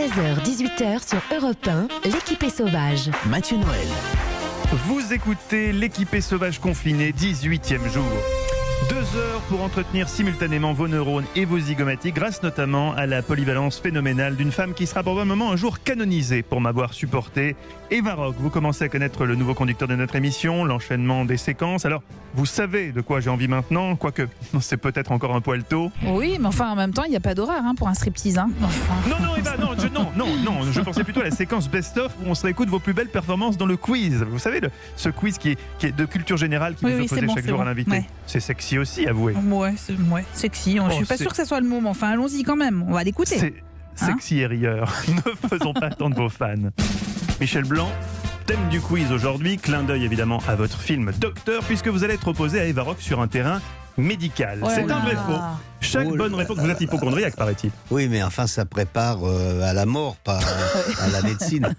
16h-18h sur Europe 1, l'équipe est sauvage. Mathieu Noël. Vous écoutez l'équipé sauvage confiné, 18e jour. 2 heures pour entretenir simultanément vos neurones et vos zygomatiques, grâce notamment à la polyvalence phénoménale d'une femme qui sera probablement un jour canonisée pour m'avoir supporté. Eva Rock, vous commencez à connaître le nouveau conducteur de notre émission, l'enchaînement des séquences. Alors, vous savez de quoi j'ai envie maintenant, quoique c'est peut-être encore un poil tôt. Oui, mais enfin, en même temps, il n'y a pas d'horaire pour un striptease. Enfin. Non, Eva, non, je pensais plutôt à la séquence best-of où on se réécoute vos plus belles performances dans le quiz. Vous savez, ce quiz qui est de culture générale qui vous est posé chaque jour à l'invité. Ouais. C'est sexy aussi, avouez. Ouais, sexy. Je suis pas sûre que ce soit le mot, mais enfin, allons-y quand même. On va l'écouter. C'est sexy et rieur. Ne faisons pas attendre vos fans. Michel Blanc, thème du quiz aujourd'hui, clin d'œil évidemment à votre film Docteur, puisque vous allez être opposé à Eva Rock sur un terrain médical. Oh C'est là un vrai là. faux. Chaque bonne réponse, vous êtes hypochondriaque, paraît-il. Oui, mais enfin, ça prépare à la mort, pas à la médecine.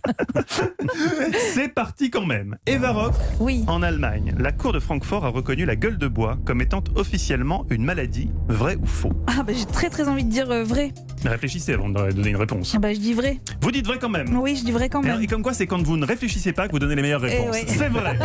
C'est parti quand même. Eva Rock, Oui. en Allemagne, la cour de Francfort a reconnu la gueule de bois comme étant officiellement une maladie, vrai ou faux? J'ai très envie de dire vrai. Réfléchissez avant de donner une réponse. Je dis vrai. Vous dites vrai quand même. Oui, je dis vrai quand même. Et comme quoi, c'est quand vous ne réfléchissez pas que vous donnez les meilleures réponses. ouais. C'est vrai.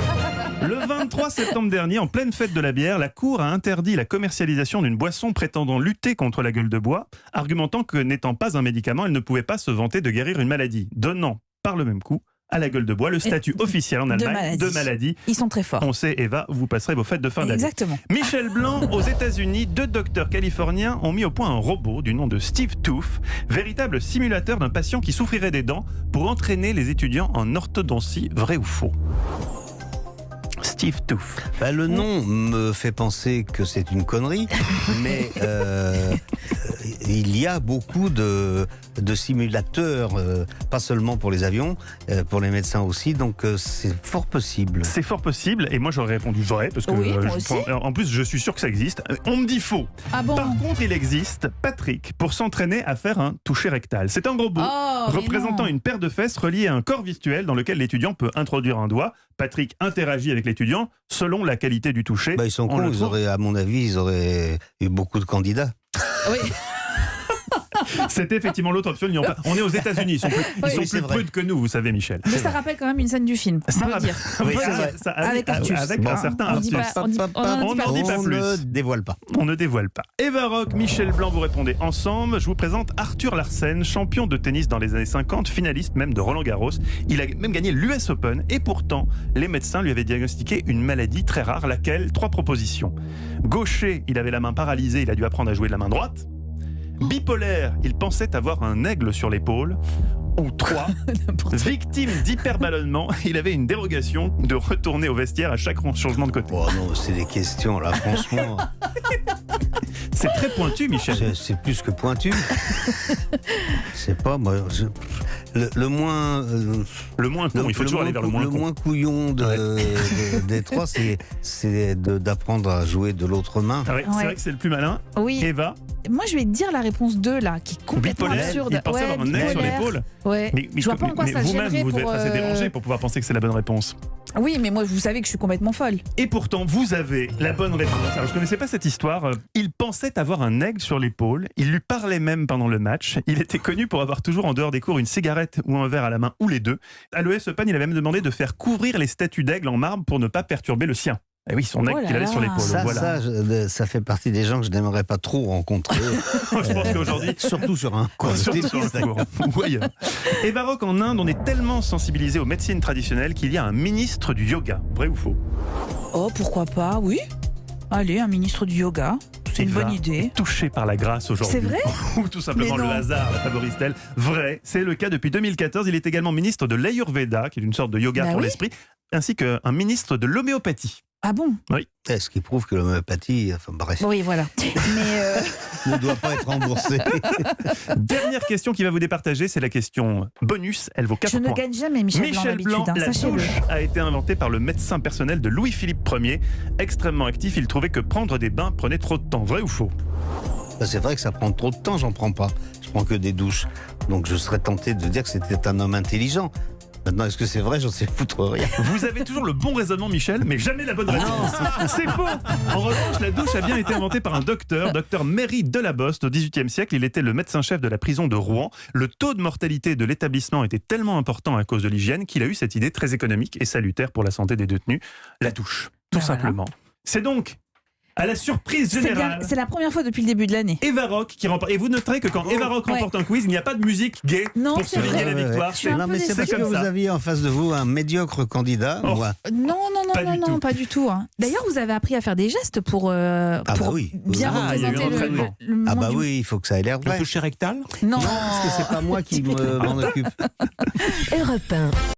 Le 23 septembre dernier, en pleine fête de la bière, la Cour a interdit la commercialisation d'une boisson prétendant lutter contre la gueule de bois, argumentant que n'étant pas un médicament, elle ne pouvait pas se vanter de guérir une maladie, donnant par le même coup à la gueule de bois le statut officiel en Allemagne de maladie. Ils sont très forts. On sait, Eva, vous passerez vos fêtes de fin d'année. Exactement. Michel Blanc, aux États-Unis, 2 docteurs californiens ont mis au point un robot du nom de Steve Tooth, véritable simulateur d'un patient qui souffrirait des dents pour entraîner les étudiants en orthodontie, vrai ou faux? Steve Tooth. Le nom me fait penser que c'est une connerie, mais il y a beaucoup de simulateurs, pas seulement pour les avions, pour les médecins aussi, donc c'est fort possible. C'est fort possible, et moi j'aurais répondu vrai, parce que Oui, moi aussi. en plus je suis sûr que ça existe. On me dit faux. Ah bon? Par contre, il existe Patrick pour s'entraîner à faire un toucher rectal. C'est un robot Mais représentant non. une paire de fesses reliée à un corps virtuel dans lequel l'étudiant peut introduire un doigt. Patrick interagit avec l'étudiant selon la qualité du toucher. Ils sont On cons, le trouve. à mon avis, ils auraient eu beaucoup de candidats. Oui. C'était effectivement l'autre option. On est aux États-Unis, ils sont c'est plus vrai. prudes que nous, vous savez, Michel. Mais ça rappelle quand même une scène du film. On peut dire. Oui, c'est vrai. ça, Avec Artus. avec un certain On dit Artus. pas- on dit- on n'en dit pas On plus. ne dévoile pas. On ne dévoile pas. Eva Rock, Michel Blanc, vous répondez ensemble. Je vous présente Arthur Larsen, champion de tennis dans les années 50, finaliste même de Roland Garros. Il a même gagné l'US Open et pourtant, les médecins lui avaient diagnostiqué une maladie très rare, laquelle? 3 propositions. Gaucher, il avait la main paralysée, il a dû apprendre à jouer de la main droite. Bipolaire, il pensait avoir un aigle sur l'épaule. Ou 3, victime d'hyperballonnement, il avait une dérogation de retourner au vestiaire à chaque changement de côté. Oh non, c'est des questions, là, franchement. C'est très pointu, Michel. C'est plus que pointu. C'est pas, moi. Le moins. Le moins con, il faut toujours aller vers le moins Le con. moins couillon des 3, c'est d'apprendre à jouer de l'autre main. Ah ouais, c'est Ouais. vrai que c'est le plus malin. Oui. Eva, Moi, je vais te dire la réponse 2, là, qui est complètement bipolaire, absurde. il pensait avoir un aigle sur bipolaire. l'épaule. Ouais. Mais Je vois pas en quoi ça vous-même, gênerait vous devez pour, être assez dérangé pour pouvoir penser que c'est la bonne réponse. Oui, mais moi, vous savez que je suis complètement folle. Et pourtant, vous avez la bonne réponse. Alors, je connaissais pas cette histoire. Il pensait avoir un aigle sur l'épaule. Il lui parlait même pendant le match. Il était connu pour avoir toujours en dehors des cours une cigarette ou un verre à la main, ou les deux. À l'US Open, il avait même demandé de faire couvrir les statues d'aigle en marbre pour ne pas perturber le sien. Et oui, son aigle Oh là qu'il avait là. sur l'épaule. Voilà. Ça fait partie des gens que je n'aimerais pas trop rencontrer. Je pense qu'aujourd'hui, Surtout sur un cours de surtout sur tennis. le cours, ou ailleurs. Et Baroque, en Inde, on est tellement sensibilisé aux médecines traditionnelles qu'il y a un ministre du yoga. Vrai ou faux? Oh, pourquoi pas, oui. Allez, un ministre du yoga. C'est une Eva bonne idée. est touché par la grâce aujourd'hui. C'est vrai? Ou tout simplement Mais le non. hasard la favorise-t-elle? Vrai, c'est le cas depuis 2014. Il est également ministre de l'Ayurveda, qui est une sorte de yoga Bah pour oui. l'esprit, ainsi qu'un ministre de l'homéopathie. Ah bon? Ce qui prouve que l'homéopathie, enfin bref, Oui, voilà. Mais ne doit pas être remboursée. Dernière question qui va vous départager, c'est la question bonus. Elle vaut 4 je ne points. gagne jamais, Michel Blanc, Michel d'habitude. Blanc, la Sachez-le. douche a été inventée par le médecin personnel de Louis-Philippe Ier. Extrêmement actif, il trouvait que prendre des bains prenait trop de temps. Vrai ou faux? C'est vrai que ça prend trop de temps, j'en prends pas. Je prends que des douches. Donc je serais tenté de dire que c'était un homme intelligent. Maintenant, est-ce que c'est vrai? J'en sais foutre rien. Vous avez toujours le bon raisonnement, Michel, mais jamais la bonne réponse. C'est faux. En revanche, la douche a bien été inventée par un docteur Méry Delaboste au XVIIIe siècle. Il était le médecin-chef de la prison de Rouen. Le taux de mortalité de l'établissement était tellement important à cause de l'hygiène qu'il a eu cette idée très économique et salutaire pour la santé des détenus, la douche, tout simplement. C'est donc à la surprise générale. C'est la première fois depuis le début de l'année. Eva Rock qui remporte. Et vous noterez que quand Eva Rock remporte un quiz, il n'y a pas de musique gay pour souligner la victoire. Je suis un Non, peu mais c'est déçue. parce que vous aviez en face de vous un médiocre candidat. Oh. Moi. Non, pas du tout. Hein. D'ailleurs, vous avez appris à faire des gestes pour bah oui. bien Ah, il y a eu représenter un entraînement. le monde Ah bah du- oui, il faut que ça ait l'air Le vrai. toucher rectal? Non, Non, parce que c'est pas moi qui m'en occupe. Europe 1.